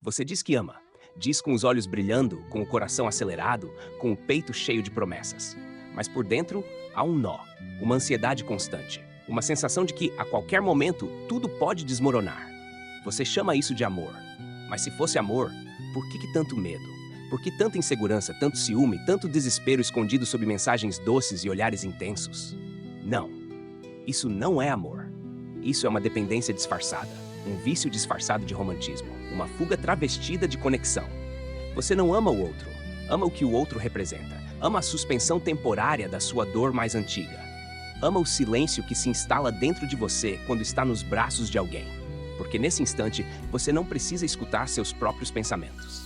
Você diz que ama. Diz com os olhos brilhando, com o coração acelerado, com o peito cheio de promessas. Mas por dentro há um nó, uma ansiedade constante, uma sensação de que a qualquer momento tudo pode desmoronar. Você chama isso de amor. Mas se fosse amor, por que tanto medo? Por que tanta insegurança, tanto ciúme, tanto desespero escondido sob mensagens doces e olhares intensos? Não. Isso não é amor. Isso é uma dependência disfarçada, um vício disfarçado de romantismo, uma fuga travestida de conexão. Você não ama o outro, ama o que o outro representa, ama a suspensão temporária da sua dor mais antiga. Ama o silêncio que se instala dentro de você quando está nos braços de alguém, porque nesse instante você não precisa escutar seus próprios pensamentos.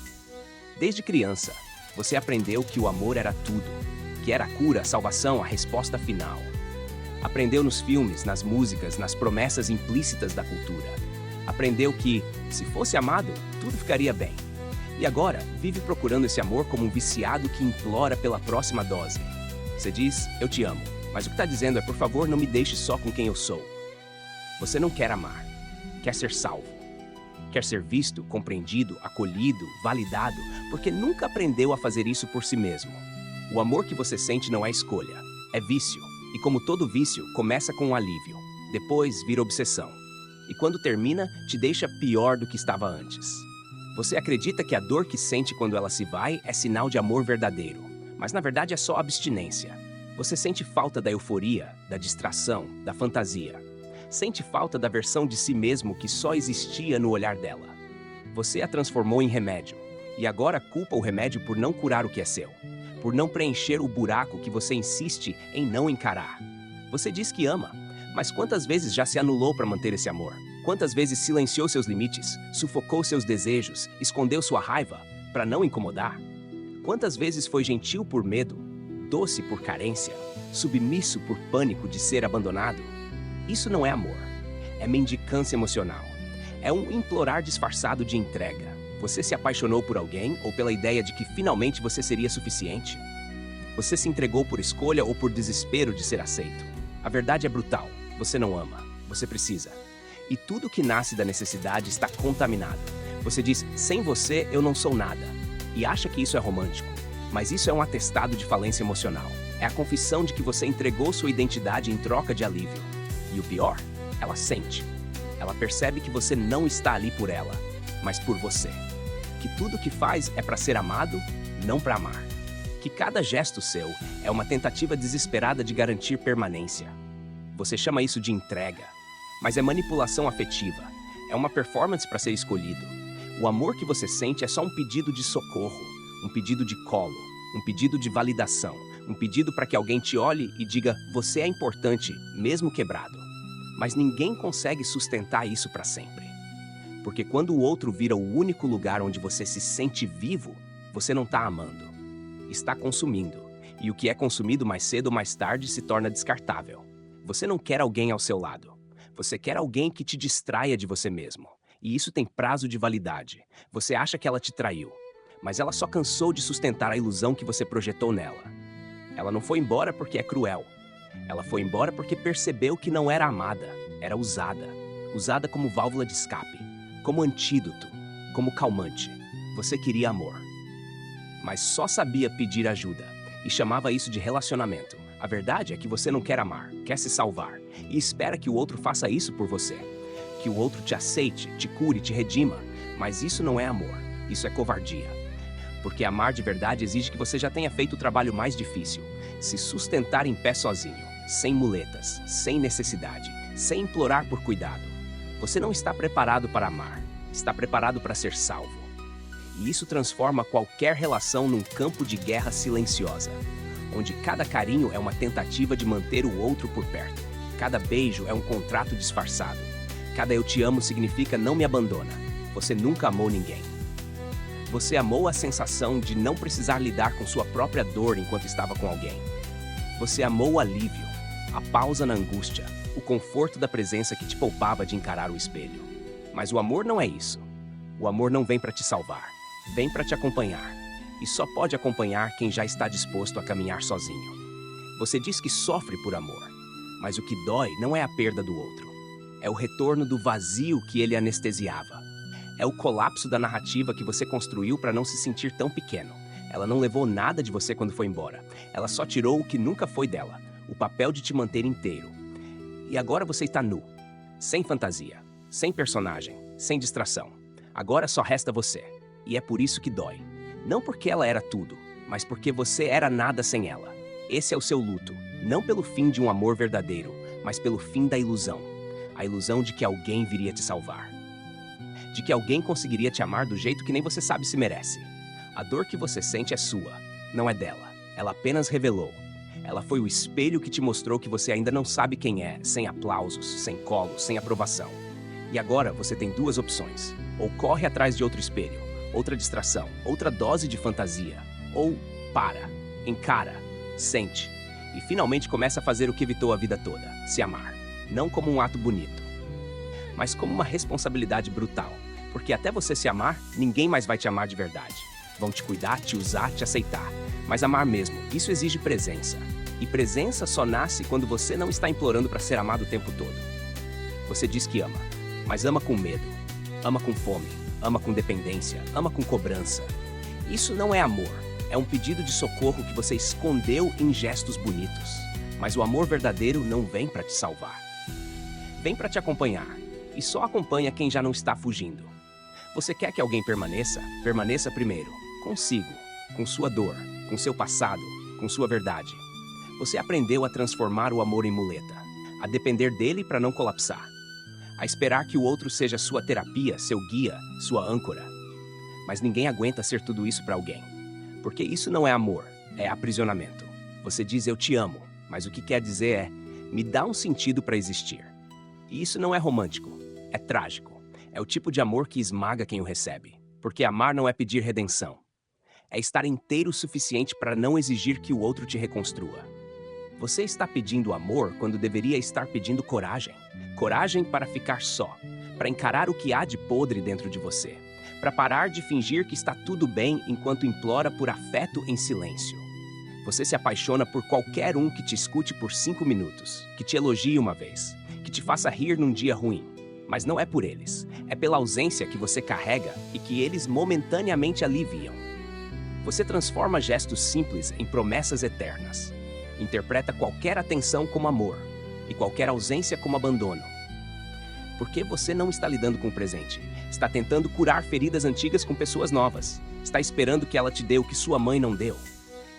Desde criança, você aprendeu que o amor era tudo, que era a cura, a salvação, a resposta final. Aprendeu nos filmes, nas músicas, nas promessas implícitas da cultura. Aprendeu que, se fosse amado, tudo ficaria bem. E agora, vive procurando esse amor como um viciado que implora pela próxima dose. Você diz, eu te amo, mas o que está dizendo é, por favor, não me deixe só com quem eu sou. Você não quer amar, quer ser salvo. Quer ser visto, compreendido, acolhido, validado, porque nunca aprendeu a fazer isso por si mesmo. O amor que você sente não é escolha, é vício. E como todo vício, começa com um alívio, depois vira obsessão. E quando termina, te deixa pior do que estava antes. Você acredita que a dor que sente quando ela se vai é sinal de amor verdadeiro, mas na verdade é só abstinência. Você sente falta da euforia, da distração, da fantasia. Sente falta da versão de si mesmo que só existia no olhar dela. Você a transformou em remédio, e agora culpa o remédio por não curar o que é seu, por não preencher o buraco que você insiste em não encarar. Você diz que ama, mas quantas vezes já se anulou para manter esse amor? Quantas vezes silenciou seus limites, sufocou seus desejos, escondeu sua raiva para não incomodar? Quantas vezes foi gentil por medo, doce por carência, submisso por pânico de ser abandonado? Isso não é amor, é mendicância emocional. É um implorar disfarçado de entrega. Você se apaixonou por alguém ou pela ideia de que finalmente você seria suficiente? Você se entregou por escolha ou por desespero de ser aceito? A verdade é brutal. Você não ama. Você precisa. E tudo que nasce da necessidade está contaminado. Você diz, sem você eu não sou nada. E acha que isso é romântico. Mas isso é um atestado de falência emocional. É a confissão de que você entregou sua identidade em troca de alívio. E o pior, ela sente. Ela percebe que você não está ali por ela, mas por você. Que tudo que faz é para ser amado, não para amar. Que cada gesto seu é uma tentativa desesperada de garantir permanência. Você chama isso de entrega, mas é manipulação afetiva. É uma performance para ser escolhido. O amor que você sente é só um pedido de socorro, um pedido de colo, um pedido de validação, um pedido para que alguém te olhe e diga, você é importante, mesmo quebrado. Mas ninguém consegue sustentar isso para sempre. Porque quando o outro vira o único lugar onde você se sente vivo, você não está amando. Está consumindo. E o que é consumido mais cedo ou mais tarde se torna descartável. Você não quer alguém ao seu lado. Você quer alguém que te distraia de você mesmo. E isso tem prazo de validade. Você acha que ela te traiu, mas ela só cansou de sustentar a ilusão que você projetou nela. Ela não foi embora porque é cruel. Ela foi embora porque percebeu que não era amada, era usada. Usada como válvula de escape, como antídoto, como calmante. Você queria amor, mas só sabia pedir ajuda e chamava isso de relacionamento. A verdade é que você não quer amar, quer se salvar e espera que o outro faça isso por você. Que o outro te aceite, te cure, te redima. Mas isso não é amor, isso é covardia. Porque amar de verdade exige que você já tenha feito o trabalho mais difícil. Se sustentar em pé sozinho, sem muletas, sem necessidade, sem implorar por cuidado. Você não está preparado para amar, está preparado para ser salvo. E isso transforma qualquer relação num campo de guerra silenciosa, onde cada carinho é uma tentativa de manter o outro por perto. Cada beijo é um contrato disfarçado. Cada eu te amo significa não me abandona. Você nunca amou ninguém. Você amou a sensação de não precisar lidar com sua própria dor enquanto estava com alguém. Você amou o alívio, a pausa na angústia, o conforto da presença que te poupava de encarar o espelho. Mas o amor não é isso. O amor não vem para te salvar, vem para te acompanhar. E só pode acompanhar quem já está disposto a caminhar sozinho. Você diz que sofre por amor, mas o que dói não é a perda do outro. É o retorno do vazio que ele anestesiava. É o colapso da narrativa que você construiu para não se sentir tão pequeno. Ela não levou nada de você quando foi embora. Ela só tirou o que nunca foi dela, o papel de te manter inteiro. E agora você está nu, sem fantasia, sem personagem, sem distração. Agora só resta você. E é por isso que dói. Não porque ela era tudo, mas porque você era nada sem ela. Esse é o seu luto, não pelo fim de um amor verdadeiro, mas pelo fim da ilusão. A ilusão de que alguém viria te salvar. De que alguém conseguiria te amar do jeito que nem você sabe se merece. A dor que você sente é sua, não é dela. Ela apenas revelou. Ela foi o espelho que te mostrou que você ainda não sabe quem é, sem aplausos, sem colo, sem aprovação. E agora você tem duas opções. Ou corre atrás de outro espelho, outra distração, outra dose de fantasia. Ou para, encara, sente. E finalmente começa a fazer o que evitou a vida toda, se amar. Não como um ato bonito, mas como uma responsabilidade brutal. Porque até você se amar, ninguém mais vai te amar de verdade. Vão te cuidar, te usar, te aceitar. Mas amar mesmo, isso exige presença. E presença só nasce quando você não está implorando para ser amado o tempo todo. Você diz que ama, mas ama com medo. Ama com fome, ama com dependência, ama com cobrança. Isso não é amor. É um pedido de socorro que você escondeu em gestos bonitos. Mas o amor verdadeiro não vem para te salvar. Vem para te acompanhar. E só acompanha quem já não está fugindo. Você quer que alguém permaneça? Permaneça primeiro. Consigo. Com sua dor. Com seu passado. Com sua verdade. Você aprendeu a transformar o amor em muleta. A depender dele para não colapsar. A esperar que o outro seja sua terapia, seu guia, sua âncora. Mas ninguém aguenta ser tudo isso para alguém. Porque isso não é amor, é aprisionamento. Você diz eu te amo, mas o que quer dizer é me dá um sentido para existir. E isso não é romântico, é trágico. É o tipo de amor que esmaga quem o recebe. Porque amar não é pedir redenção. É estar inteiro o suficiente para não exigir que o outro te reconstrua. Você está pedindo amor quando deveria estar pedindo coragem. Coragem para ficar só, para encarar o que há de podre dentro de você. Para parar de fingir que está tudo bem enquanto implora por afeto em silêncio. Você se apaixona por qualquer um que te escute por 5 minutos, que te elogie uma vez, que te faça rir num dia ruim. Mas não é por eles, é pela ausência que você carrega e que eles momentaneamente aliviam. Você transforma gestos simples em promessas eternas. Interpreta qualquer atenção como amor e qualquer ausência como abandono. Porque você não está lidando com o presente. Está tentando curar feridas antigas com pessoas novas. Está esperando que ela te dê o que sua mãe não deu.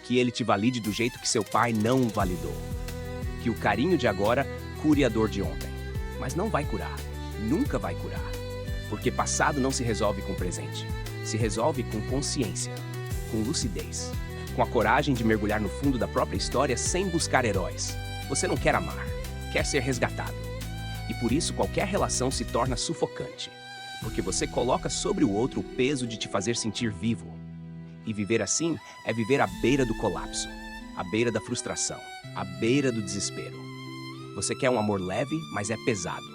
Que ele te valide do jeito que seu pai não validou. Que o carinho de agora cure a dor de ontem. Mas não vai curar. Nunca vai curar. Porque passado não se resolve com presente. Se resolve com consciência. Com lucidez. Com a coragem de mergulhar no fundo da própria história sem buscar heróis. Você não quer amar. Quer ser resgatado. E por isso qualquer relação se torna sufocante. Porque você coloca sobre o outro o peso de te fazer sentir vivo. E viver assim é viver à beira do colapso, à beira da frustração, à beira do desespero. Você quer um amor leve, mas é pesado.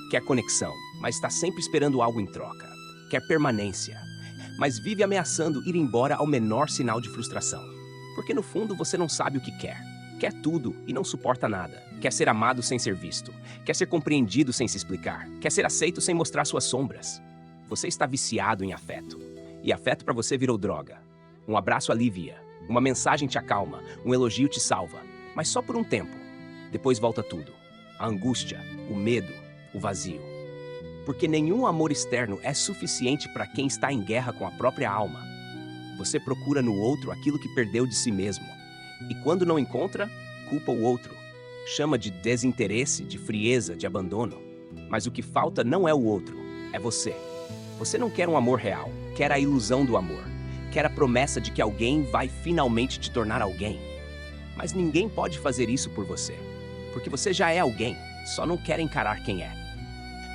Quer conexão, mas está sempre esperando algo em troca. Quer permanência, mas vive ameaçando ir embora ao menor sinal de frustração. Porque no fundo você não sabe o que quer. Quer tudo e não suporta nada. Quer ser amado sem ser visto. Quer ser compreendido sem se explicar. Quer ser aceito sem mostrar suas sombras. Você está viciado em afeto. E afeto para você virou droga. Um abraço alivia. Uma mensagem te acalma. Um elogio te salva. Mas só por um tempo. Depois volta tudo. A angústia, o medo, o vazio. Porque nenhum amor externo é suficiente para quem está em guerra com a própria alma. Você procura no outro aquilo que perdeu de si mesmo. E quando não encontra, culpa o outro. Chama de desinteresse, de frieza, de abandono. Mas o que falta não é o outro, é você. Você não quer um amor real, quer a ilusão do amor. Quer a promessa de que alguém vai finalmente te tornar alguém. Mas ninguém pode fazer isso por você. Porque você já é alguém, só não quer encarar quem é.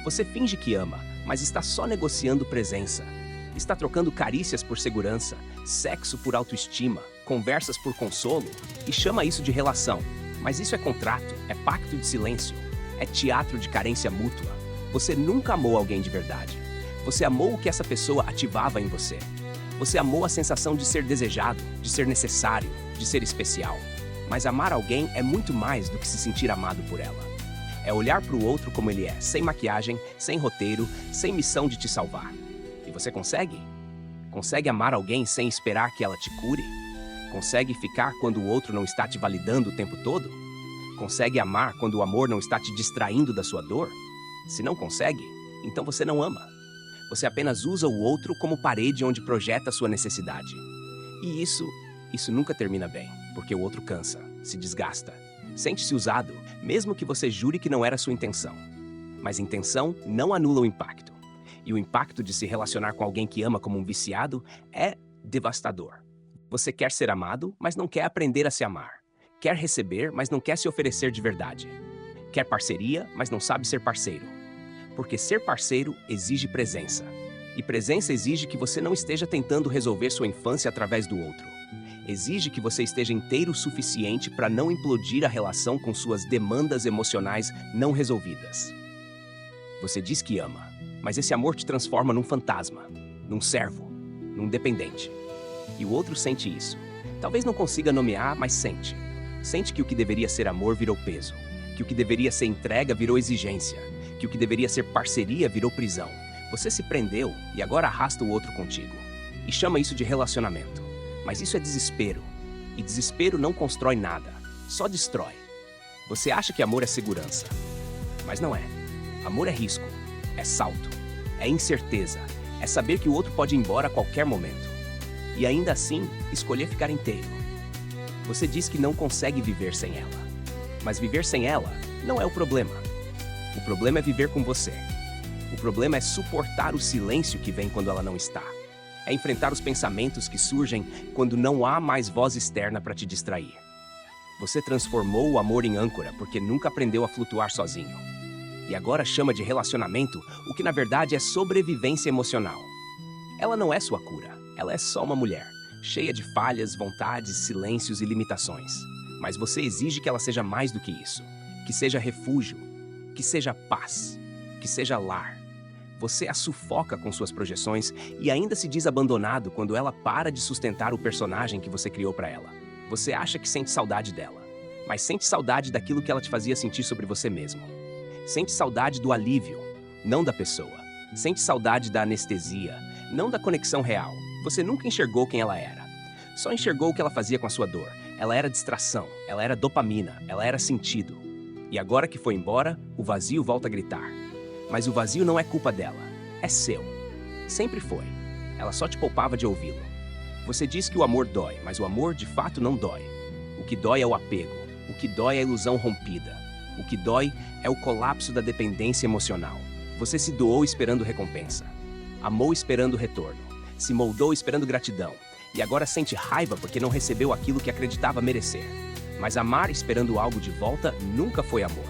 Você finge que ama, mas está só negociando presença. Está trocando carícias por segurança, sexo por autoestima, conversas por consolo e chama isso de relação. Mas isso é contrato, é pacto de silêncio, é teatro de carência mútua. Você nunca amou alguém de verdade. Você amou o que essa pessoa ativava em você. Você amou a sensação de ser desejado, de ser necessário, de ser especial. Mas amar alguém é muito mais do que se sentir amado por ela. É olhar para o outro como ele é, sem maquiagem, sem roteiro, sem missão de te salvar. você consegue? Consegue amar alguém sem esperar que ela te cure? Consegue ficar quando o outro não está te validando o tempo todo? Consegue amar quando o amor não está te distraindo da sua dor? Se não consegue, então você não ama. Você apenas usa o outro como parede onde projeta a sua necessidade. E isso nunca termina bem, porque o outro cansa, se desgasta, sente-se usado, mesmo que você jure que não era sua intenção. Mas intenção não anula o impacto. E o impacto de se relacionar com alguém que ama como um viciado é devastador. Você quer ser amado, mas não quer aprender a se amar. Quer receber, mas não quer se oferecer de verdade. Quer parceria, mas não sabe ser parceiro. Porque ser parceiro exige presença. E presença exige que você não esteja tentando resolver sua infância através do outro. Exige que você esteja inteiro o suficiente para não implodir a relação com suas demandas emocionais não resolvidas. Você diz que ama, mas esse amor te transforma num fantasma, num servo, num dependente. E o outro sente isso. Talvez não consiga nomear, mas sente. Sente que o que deveria ser amor virou peso, que o que deveria ser entrega virou exigência, que o que deveria ser parceria virou prisão. Você se prendeu e agora arrasta o outro contigo. E chama isso de relacionamento. Mas isso é desespero. E desespero não constrói nada, só destrói. Você acha que amor é segurança, mas não é. Amor é risco, é salto, é incerteza, é saber que o outro pode ir embora a qualquer momento. E ainda assim, escolher ficar inteiro. Você diz que não consegue viver sem ela. Mas viver sem ela não é o problema. O problema é viver com você. O problema é suportar o silêncio que vem quando ela não está. É enfrentar os pensamentos que surgem quando não há mais voz externa para te distrair. Você transformou o amor em âncora porque nunca aprendeu a flutuar sozinho. E agora chama de relacionamento o que na verdade é sobrevivência emocional. Ela não é sua cura, ela é só uma mulher, cheia de falhas, vontades, silêncios e limitações. Mas você exige que ela seja mais do que isso. Que seja refúgio, que seja paz, que seja lar. Você a sufoca com suas projeções e ainda se diz abandonado quando ela para de sustentar o personagem que você criou para ela. Você acha que sente saudade dela, mas sente saudade daquilo que ela te fazia sentir sobre você mesmo. Sente saudade do alívio, não da pessoa. Sente saudade da anestesia, não da conexão real. Você nunca enxergou quem ela era. Só enxergou o que ela fazia com a sua dor. Ela era distração, ela era dopamina, ela era sentido. E agora que foi embora, o vazio volta a gritar. Mas o vazio não é culpa dela, é seu. Sempre foi. Ela só te poupava de ouvi-lo. Você diz que o amor dói, mas o amor de fato não dói. O que dói é o apego, o que dói é a ilusão rompida. O que dói é o colapso da dependência emocional. Você se doou esperando recompensa. Amou esperando retorno. Se moldou esperando gratidão. E agora sente raiva porque não recebeu aquilo que acreditava merecer. Mas amar esperando algo de volta nunca foi amor.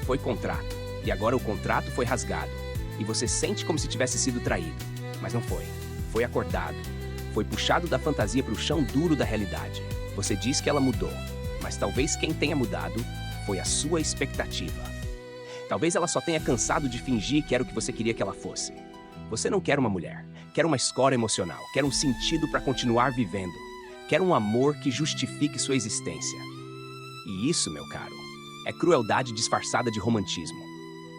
Foi contrato. E agora o contrato foi rasgado. E você sente como se tivesse sido traído. Mas não foi. Foi acordado. Foi puxado da fantasia para o chão duro da realidade. Você diz que ela mudou. Mas talvez quem tenha mudado foi a sua expectativa. Talvez ela só tenha cansado de fingir que era o que você queria que ela fosse. Você não quer uma mulher. Quer uma escora emocional. Quer um sentido para continuar vivendo. Quer um amor que justifique sua existência. E isso, meu caro, é crueldade disfarçada de romantismo.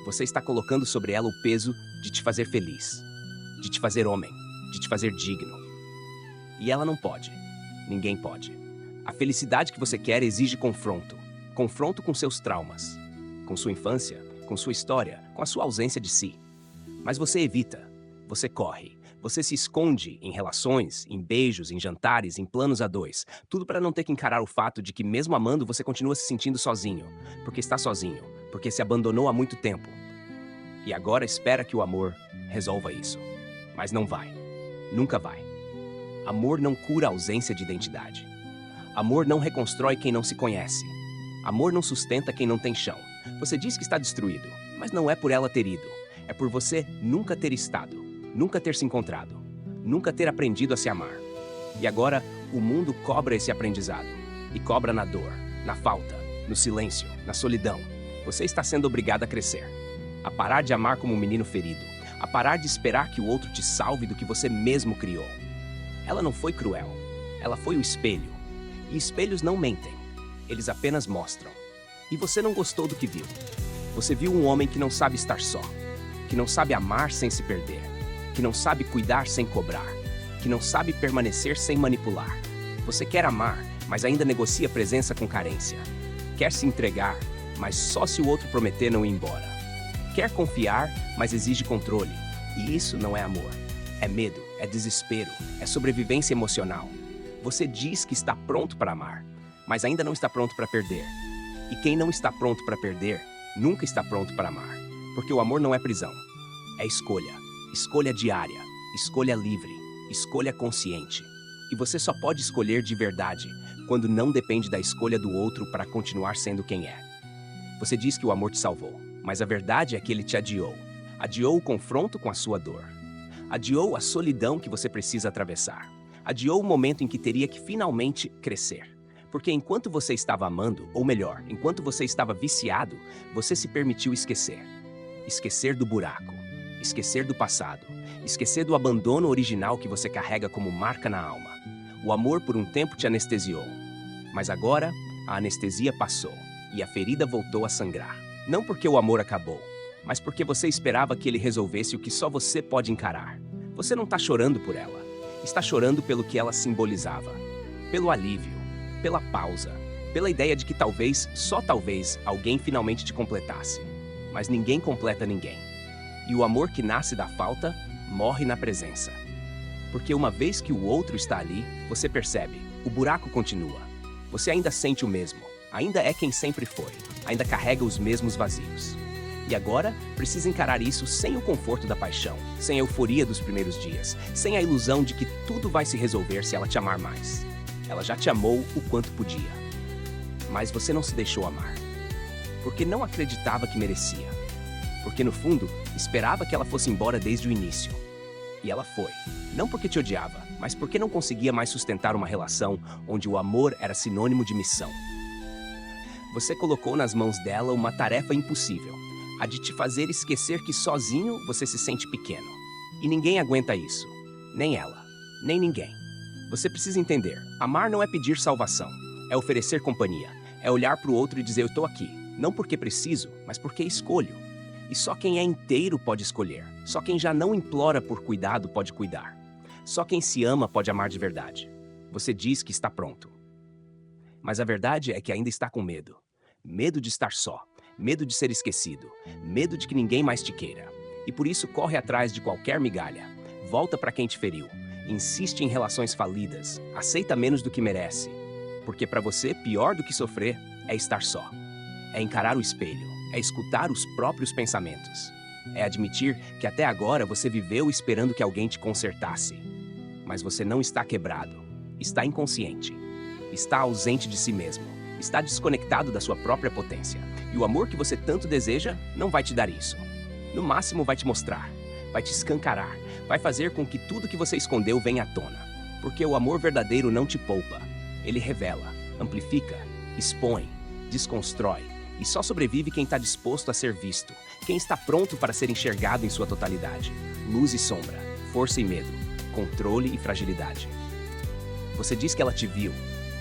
Você está colocando sobre ela o peso de te fazer feliz, de te fazer homem, de te fazer digno. E ela não pode. Ninguém pode. A felicidade que você quer exige confronto. Confronto com seus traumas, com sua infância, com sua história, com a sua ausência de si. Mas você evita, você corre, você se esconde em relações, em beijos, em jantares, em planos a dois. Tudo para não ter que encarar o fato de que mesmo amando você continua se sentindo sozinho. Porque está sozinho, porque se abandonou há muito tempo. E agora espera que o amor resolva isso. Mas não vai. Nunca vai. Amor não cura a ausência de identidade. Amor não reconstrói quem não se conhece. Amor não sustenta quem não tem chão. Você diz que está destruído, mas não é por ela ter ido. É por você nunca ter estado, nunca ter se encontrado, nunca ter aprendido a se amar. E agora, o mundo cobra esse aprendizado. E cobra na dor, na falta, no silêncio, na solidão. Você está sendo obrigado a crescer. A parar de amar como um menino ferido. A parar de esperar que o outro te salve do que você mesmo criou. Ela não foi cruel. Ela foi o espelho. E espelhos não mentem. Eles apenas mostram. E você não gostou do que viu. Você viu um homem que não sabe estar só. Que não sabe amar sem se perder. que não sabe cuidar sem cobrar, que não sabe permanecer sem manipular. Você quer amar, mas ainda negocia presença com carência. Quer se entregar, mas só se o outro prometer não ir embora. Quer confiar, mas exige controle. E isso não é amor. É medo, é desespero, é sobrevivência emocional. Você diz que está pronto para amar, mas ainda não está pronto para perder. E quem não está pronto para perder, nunca está pronto para amar. Porque o amor não é prisão. É escolha. Escolha diária. Escolha livre. Escolha consciente. E você só pode escolher de verdade quando não depende da escolha do outro para continuar sendo quem é. Você diz que o amor te salvou, mas a verdade é que ele te adiou. Adiou o confronto com a sua dor. Adiou a solidão que você precisa atravessar. Adiou o momento em que teria que finalmente crescer. Porque enquanto você estava amando, ou melhor, enquanto você estava viciado, você se permitiu esquecer. Esquecer do buraco. Esquecer do passado. Esquecer do abandono original que você carrega como marca na alma. O amor por um tempo te anestesiou. Mas agora, a anestesia passou e a ferida voltou a sangrar. Não porque o amor acabou, mas porque você esperava que ele resolvesse o que só você pode encarar. Você não está chorando por ela. Está chorando pelo que ela simbolizava. Pelo alívio, pela pausa, pela ideia de que talvez, só talvez, alguém finalmente te completasse. Mas ninguém completa ninguém. E o amor que nasce da falta, morre na presença. Porque uma vez que o outro está ali, você percebe, o buraco continua. Você ainda sente o mesmo, ainda é quem sempre foi, ainda carrega os mesmos vazios. E agora, precisa encarar isso sem o conforto da paixão, sem a euforia dos primeiros dias, sem a ilusão de que tudo vai se resolver se ela te amar mais. Ela já te amou o quanto podia. Mas você não se deixou amar. Porque não acreditava que merecia. Porque no fundo, esperava que ela fosse embora desde o início. E ela foi. Não porque te odiava, mas porque não conseguia mais sustentar uma relação onde o amor era sinônimo de missão. Você colocou nas mãos dela uma tarefa impossível, a de te fazer esquecer que sozinho você se sente pequeno. E ninguém aguenta isso. Nem ela, nem ninguém. Você precisa entender, amar não é pedir salvação, é oferecer companhia, é olhar para o outro e dizer eu estou aqui, não porque preciso, mas porque escolho. E só quem é inteiro pode escolher. Só quem já não implora por cuidado pode cuidar. Só quem se ama pode amar de verdade. Você diz que está pronto. Mas a verdade é que ainda está com medo. Medo de estar só. Medo de ser esquecido. Medo de que ninguém mais te queira. E por isso corre atrás de qualquer migalha. Volta para quem te feriu. Insiste em relações falidas. Aceita menos do que merece. Porque para você, pior do que sofrer é estar só. É encarar o espelho. É escutar os próprios pensamentos. É admitir que até agora você viveu esperando que alguém te consertasse. Mas você não está quebrado. Está inconsciente. Está ausente de si mesmo. Está desconectado da sua própria potência. E o amor que você tanto deseja não vai te dar isso. No máximo vai te mostrar. Vai te escancarar. Vai fazer com que tudo que você escondeu venha à tona. Porque o amor verdadeiro não te poupa. Ele revela, amplifica, expõe, desconstrói. E só sobrevive quem está disposto a ser visto, quem está pronto para ser enxergado em sua totalidade. Luz e sombra, força e medo, controle e fragilidade. Você diz que ela te viu,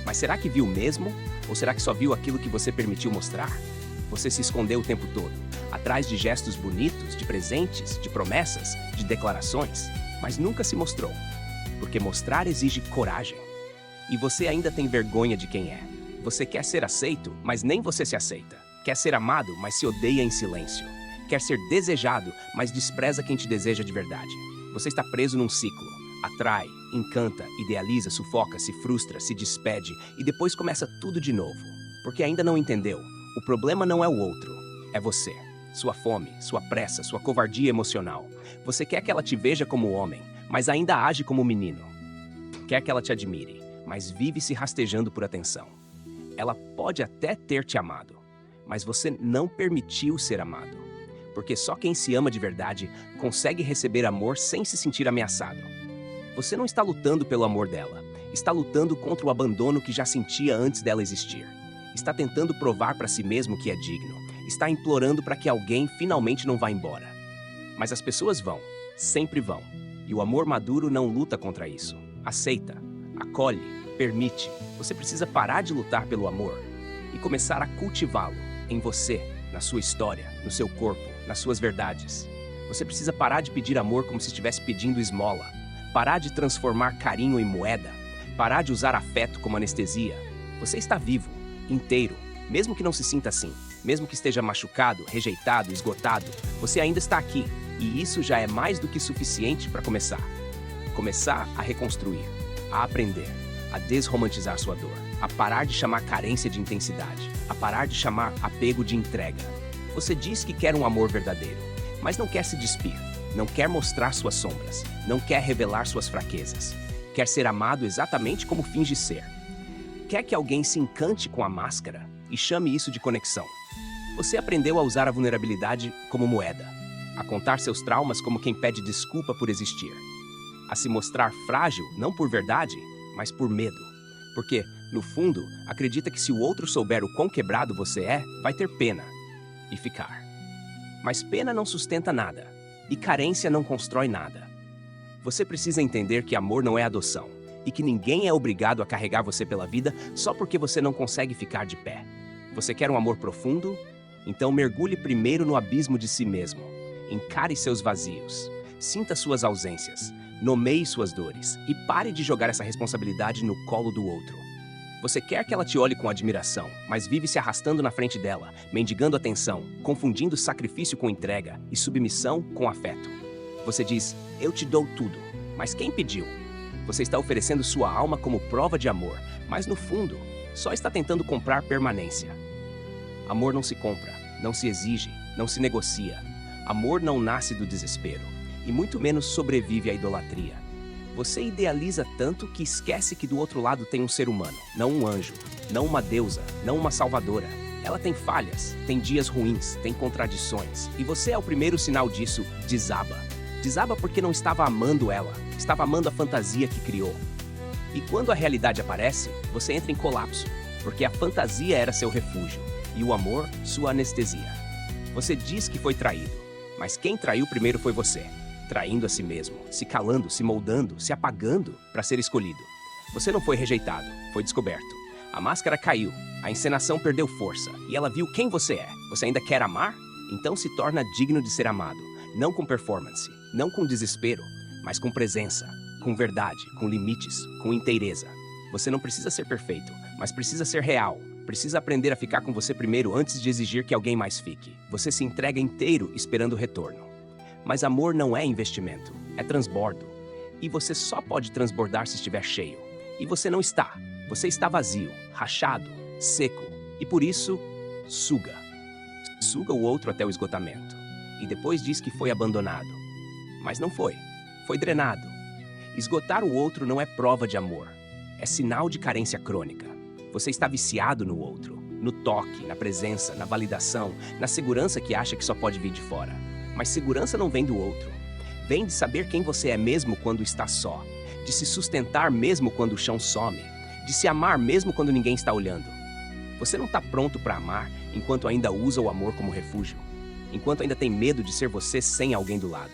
mas será que viu mesmo? Ou será que só viu aquilo que você permitiu mostrar? Você se escondeu o tempo todo, atrás de gestos bonitos, de presentes, de promessas, de declarações, mas nunca se mostrou. Porque mostrar exige coragem. E você ainda tem vergonha de quem é. Você quer ser aceito, mas nem você se aceita. Quer ser amado, mas se odeia em silêncio. Quer ser desejado, mas despreza quem te deseja de verdade. Você está preso num ciclo. Atrai, encanta, idealiza, sufoca, se frustra, se despede e depois começa tudo de novo. Porque ainda não entendeu. O problema não é o outro, é você. Sua fome, sua pressa, sua covardia emocional. Você quer que ela te veja como homem, mas ainda age como menino. Quer que ela te admire, mas vive se rastejando por atenção. Ela pode até ter te amado, mas você não permitiu ser amado. Porque só quem se ama de verdade consegue receber amor sem se sentir ameaçado. Você não está lutando pelo amor dela, está lutando contra o abandono que já sentia antes dela existir. Está tentando provar para si mesmo que é digno, está implorando para que alguém finalmente não vá embora. Mas as pessoas vão, sempre vão, e o amor maduro não luta contra isso. Aceita, acolhe, permite. Você precisa parar de lutar pelo amor e começar a cultivá-lo em você, na sua história, no seu corpo, nas suas verdades. Você precisa parar de pedir amor como se estivesse pedindo esmola. Parar de transformar carinho em moeda. Parar de usar afeto como anestesia. Você está vivo, inteiro, mesmo que não se sinta assim. Mesmo que esteja machucado, rejeitado, esgotado, você ainda está aqui. E isso já é mais do que suficiente para começar. Começar a reconstruir, a aprender, a desromantizar sua dor, a parar de chamar carência de intensidade, a parar de chamar apego de entrega. Você diz que quer um amor verdadeiro, mas não quer se despir, não quer mostrar suas sombras, não quer revelar suas fraquezas. Quer ser amado exatamente como finge ser. Quer que alguém se encante com a máscara e chame isso de conexão. Você aprendeu a usar a vulnerabilidade como moeda, a contar seus traumas como quem pede desculpa por existir, a se mostrar frágil não por verdade, mas por medo. Porque, no fundo, acredita que se o outro souber o quão quebrado você é, vai ter pena e ficar. Mas pena não sustenta nada, e carência não constrói nada. Você precisa entender que amor não é adoção, e que ninguém é obrigado a carregar você pela vida só porque você não consegue ficar de pé. Você quer um amor profundo? Então mergulhe primeiro no abismo de si mesmo. Encare seus vazios. Sinta suas ausências. Nomeie suas dores. E pare de jogar essa responsabilidade no colo do outro. Você quer que ela te olhe com admiração, mas vive se arrastando na frente dela, mendigando atenção, confundindo sacrifício com entrega e submissão com afeto. Você diz, eu te dou tudo. Mas quem pediu? Você está oferecendo sua alma como prova de amor, mas no fundo, só está tentando comprar permanência. Amor não se compra, não se exige, não se negocia. Amor não nasce do desespero, e muito menos sobrevive à idolatria. Você idealiza tanto que esquece que do outro lado tem um ser humano, não um anjo, não uma deusa, não uma salvadora. Ela tem falhas, tem dias ruins, tem contradições, e você é o primeiro sinal disso, desaba. Desaba porque não estava amando ela, estava amando a fantasia que criou. E quando a realidade aparece, você entra em colapso, porque a fantasia era seu refúgio, e o amor, sua anestesia. Você diz que foi traído, mas quem traiu primeiro foi você, traindo a si mesmo, se calando, se moldando, se apagando para ser escolhido. Você não foi rejeitado, foi descoberto. A máscara caiu, a encenação perdeu força, e ela viu quem você é. Você ainda quer amar? Então se torna digno de ser amado, não com performance, não com desespero, mas com presença, com verdade, com limites, com inteireza. Você não precisa ser perfeito, mas precisa ser real. Precisa aprender a ficar com você primeiro antes de exigir que alguém mais fique. Você se entrega inteiro esperando o retorno. Mas amor não é investimento, é transbordo. E você só pode transbordar se estiver cheio. E você não está. Você está vazio, rachado, seco. E por isso, suga. Suga o outro até o esgotamento. E depois diz que foi abandonado. Mas não foi. Foi drenado. Esgotar o outro não é prova de amor. É sinal de carência crônica. Você está viciado no outro, no toque, na presença, na validação, na segurança que acha que só pode vir de fora. Mas segurança não vem do outro. Vem de saber quem você é mesmo quando está só, de se sustentar mesmo quando o chão some, de se amar mesmo quando ninguém está olhando. Você não está pronto para amar enquanto ainda usa o amor como refúgio, enquanto ainda tem medo de ser você sem alguém do lado,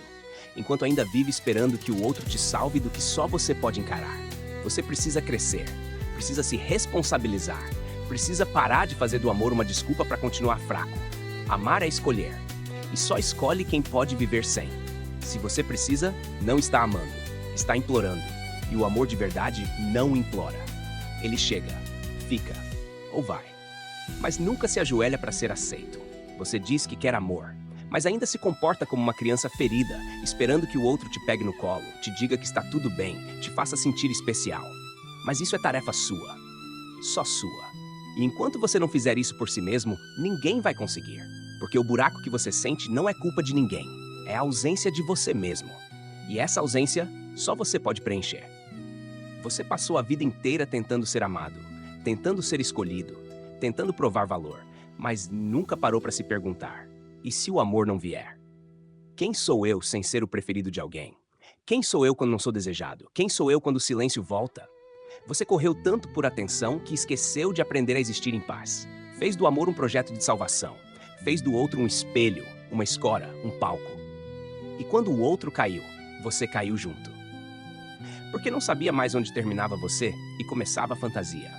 enquanto ainda vive esperando que o outro te salve do que só você pode encarar. Você precisa crescer. Precisa se responsabilizar, precisa parar de fazer do amor uma desculpa para continuar fraco. Amar é escolher, e só escolhe quem pode viver sem. Se você precisa, não está amando, está implorando, e o amor de verdade não implora. Ele chega, fica, ou vai. Mas nunca se ajoelha para ser aceito. Você diz que quer amor, mas ainda se comporta como uma criança ferida, esperando que o outro te pegue no colo, te diga que está tudo bem, te faça sentir especial. Mas isso é tarefa sua, só sua. E enquanto você não fizer isso por si mesmo, ninguém vai conseguir. Porque o buraco que você sente não é culpa de ninguém, é a ausência de você mesmo. E essa ausência, só você pode preencher. Você passou a vida inteira tentando ser amado, tentando ser escolhido, tentando provar valor, mas nunca parou para se perguntar, e se o amor não vier? Quem sou eu sem ser o preferido de alguém? Quem sou eu quando não sou desejado? Quem sou eu quando o silêncio volta? Você correu tanto por atenção que esqueceu de aprender a existir em paz. Fez do amor um projeto de salvação. Fez do outro um espelho, uma escora, um palco. E quando o outro caiu, você caiu junto. Porque não sabia mais onde terminava você e começava a fantasia.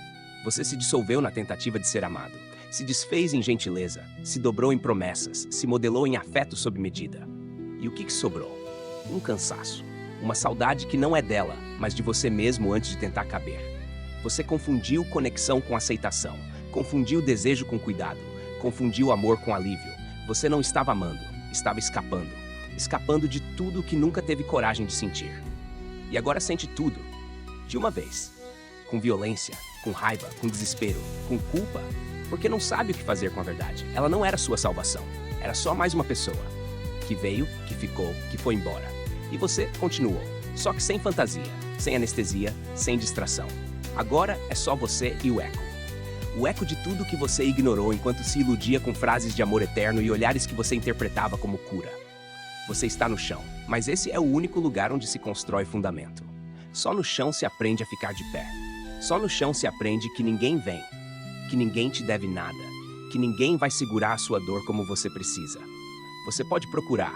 Você se dissolveu na tentativa de ser amado. Se desfez em gentileza, se dobrou em promessas, se modelou em afeto sob medida. E o que sobrou? Um cansaço. Uma saudade que não é dela, mas de você mesmo antes de tentar caber. Você confundiu conexão com aceitação. Confundiu desejo com cuidado. Confundiu amor com alívio. Você não estava amando, estava escapando. Escapando de tudo que nunca teve coragem de sentir. E agora sente tudo, de uma vez. Com violência, com raiva, com desespero, com culpa. Porque não sabe o que fazer com a verdade. Ela não era sua salvação. Era só mais uma pessoa. Que veio, que ficou, que foi embora. E você continuou. Só que sem fantasia, sem anestesia, sem distração. Agora é só você e o eco. O eco de tudo que você ignorou enquanto se iludia com frases de amor eterno e olhares que você interpretava como cura. Você está no chão, mas esse é o único lugar onde se constrói fundamento. Só no chão se aprende a ficar de pé. Só no chão se aprende que ninguém vem, que ninguém te deve nada, que ninguém vai segurar a sua dor como você precisa. Você pode procurar,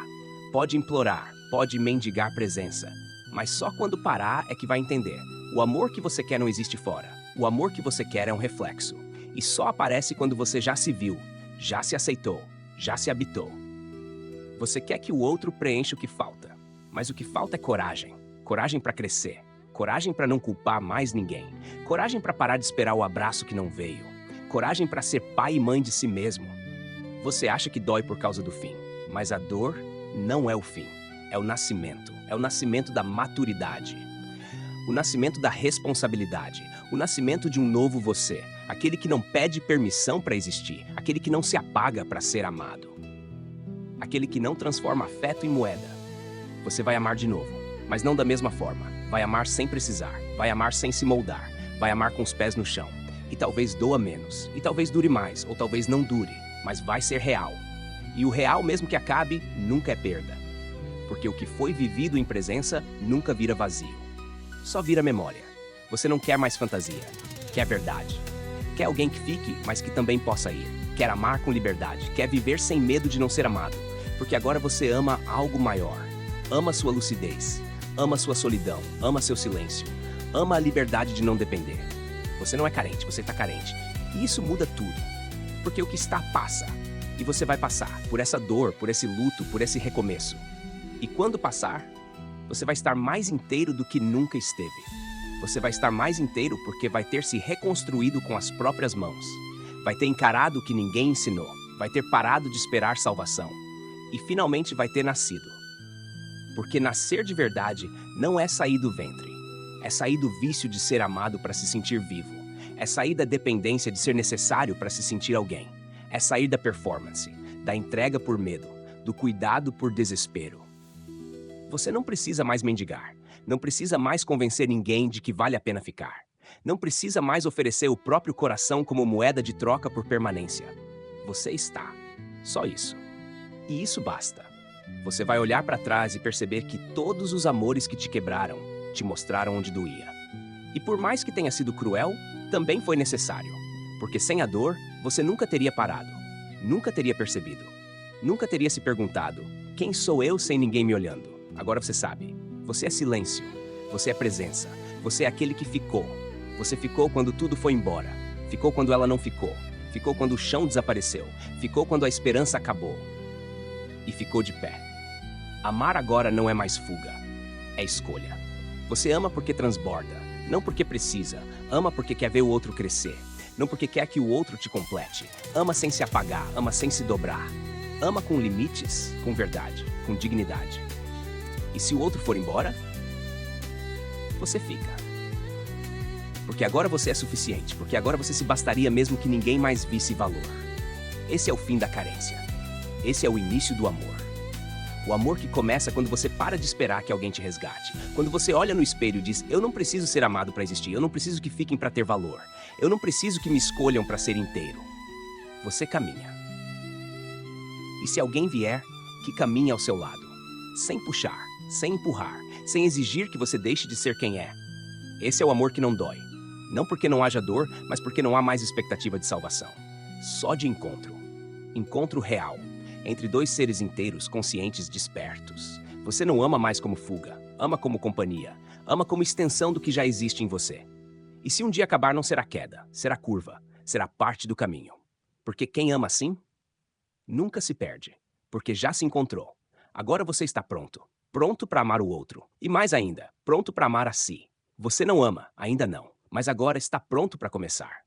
pode implorar, pode mendigar presença, mas só quando parar é que vai entender. O amor que você quer não existe fora. O amor que você quer é um reflexo. E só aparece quando você já se viu, já se aceitou, já se habitou. Você quer que o outro preencha o que falta, mas o que falta é coragem. Coragem para crescer. Coragem para não culpar mais ninguém. Coragem para parar de esperar o abraço que não veio. Coragem para ser pai e mãe de si mesmo. Você acha que dói por causa do fim, mas a dor não é o fim. É o nascimento. É o nascimento da maturidade. O nascimento da responsabilidade. O nascimento de um novo você. Aquele que não pede permissão para existir. Aquele que não se apaga para ser amado. Aquele que não transforma afeto em moeda. Você vai amar de novo, mas não da mesma forma. Vai amar sem precisar. Vai amar sem se moldar. Vai amar com os pés no chão. E talvez doa menos. E talvez dure mais. Ou talvez não dure. Mas vai ser real. E o real, mesmo que acabe, nunca é perda. Porque o que foi vivido em presença nunca vira vazio. Só vira memória. Você não quer mais fantasia. Quer verdade. Quer alguém que fique, mas que também possa ir. Quer amar com liberdade. Quer viver sem medo de não ser amado. Porque agora você ama algo maior. Ama sua lucidez. Ama sua solidão. Ama seu silêncio. Ama a liberdade de não depender. Você não é carente, você está carente. E isso muda tudo. Porque o que está, passa. E você vai passar por essa dor, por esse luto, por esse recomeço. E quando passar, você vai estar mais inteiro do que nunca esteve. Você vai estar mais inteiro porque vai ter se reconstruído com as próprias mãos. Vai ter encarado o que ninguém ensinou. Vai ter parado de esperar salvação. E finalmente vai ter nascido. Porque nascer de verdade não é sair do ventre. É sair do vício de ser amado para se sentir vivo. É sair da dependência de ser necessário para se sentir alguém. É sair da performance, da entrega por medo, do cuidado por desespero. Você não precisa mais mendigar. Não precisa mais convencer ninguém de que vale a pena ficar. Não precisa mais oferecer o próprio coração como moeda de troca por permanência. Você está. Só isso. E isso basta. Você vai olhar para trás e perceber que todos os amores que te quebraram te mostraram onde doía. E por mais que tenha sido cruel, também foi necessário. Porque sem a dor, você nunca teria parado. Nunca teria percebido. Nunca teria se perguntado: quem sou eu sem ninguém me olhando? Agora você sabe. Você é silêncio. Você é presença. Você é aquele que ficou. Você ficou quando tudo foi embora. Ficou quando ela não ficou. Ficou quando o chão desapareceu. Ficou quando a esperança acabou. E ficou de pé. Amar agora não é mais fuga. É escolha. Você ama porque transborda. Não porque precisa. Ama porque quer ver o outro crescer. Não porque quer que o outro te complete. Ama sem se apagar. Ama sem se dobrar. Ama com limites, com verdade, com dignidade. E se o outro for embora, você fica. Porque agora você é suficiente. Porque agora você se bastaria mesmo que ninguém mais visse valor. Esse é o fim da carência. Esse é o início do amor. O amor que começa quando você para de esperar que alguém te resgate. Quando você olha no espelho e diz: eu não preciso ser amado para existir. Eu não preciso que fiquem para ter valor. Eu não preciso que me escolham para ser inteiro. Você caminha. E se alguém vier, que caminhe ao seu lado. Sem puxar, sem empurrar, sem exigir que você deixe de ser quem é. Esse é o amor que não dói. Não porque não haja dor, mas porque não há mais expectativa de salvação. Só de encontro. Encontro real. Entre dois seres inteiros, conscientes, despertos. Você não ama mais como fuga. Ama como companhia. Ama como extensão do que já existe em você. E se um dia acabar, não será queda. Será curva. Será parte do caminho. Porque quem ama assim, nunca se perde. Porque já se encontrou. Agora você está pronto. Pronto para amar o outro. E mais ainda, pronto para amar a si. Você não ama, ainda não, mas agora está pronto para começar.